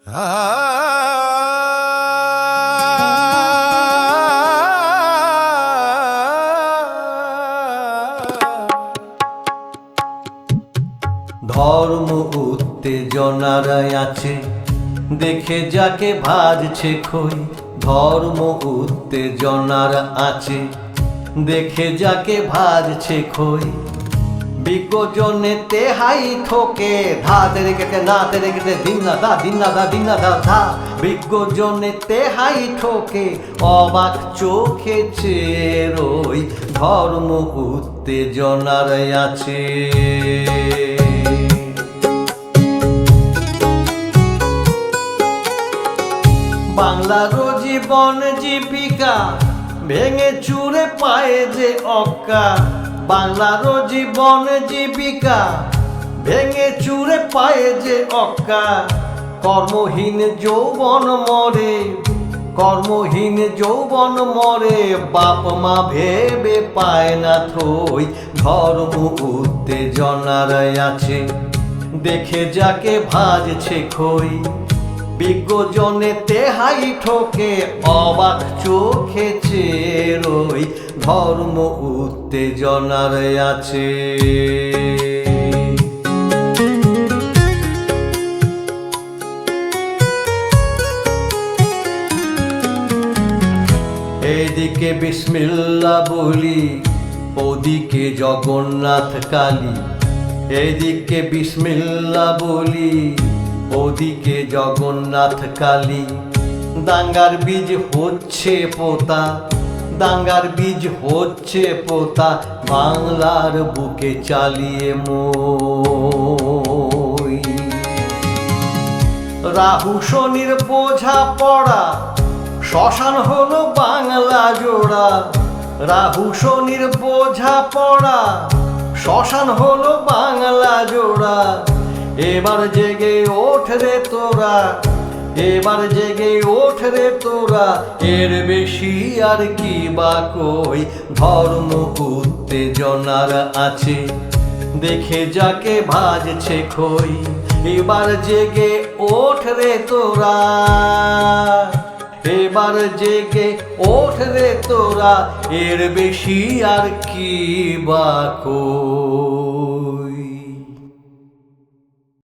ধর্ম উত্তেজনারাই আছে, দেখে যাকে ভাজছে খই। ধর্ম উত্তেজনারা আছে, দেখে যাকে ভাজছে খই। বিজ্ঞজনে তেহাই ঠোকে, ধা তেরে কেটে না তেরে কেটে দিন না দা দিন না দা দিন না দা ধা। বিজ্ঞজনে তেহাই ঠোকে, অবাক চোখে চেয়ে রই। ধর্ম উত্তেজনারাই আছে। বাংলার জীবন জীবিকা ভেঙে চুরে পায়ে যে অক্কা। বাংলার জীবন জীবিকা ভেঙে চুরে পায়ে যে অক্কা। কর্মহীন যৌবন মরে, কর্মহীন যৌবন মরে। বাপ মা ভেবে পায় না থই। ধর্ম উত্তেজনারাই আছে, দেখে যাকে ভাজছে খই। বিজ্ঞজনে তেহাই ঠোকে, অবাক চোখে চেয়ে রই। ধর্ম উত্তেজনারাই আছে। এদিকে বিসমিল্লাহ বলি, ওদিকে জগন্নাথ কালী। এদিকে বিসমিল্লাহ বলি, ওদিকে জগন্নাথ কালী। দাঙ্গার বীজ হচ্ছে পোতা, দাঙ্গার বীজ হচ্ছে পোতা। বাংলার বুকে চালিয়ে মই। রাহু শনির বোঝা পড়া, শ্মশান হলো বাংলা জোড়া। রাহু শনির বোঝা পড়া, শ্মশান হলো বাংলা জোড়া। এবার জেগে ওঠ রে তোরা, এবার জেগে ওঠ রে তোরা। এর বেশি আর কি বা কই। ধর্ম উত্তেজনার আছে, দেখে যাকে ভাজছে খই। এবার জেগে ওঠ রে তোরা, এবার জেগে ওঠ রে তোরা। এর বেশি আর কি বা কই।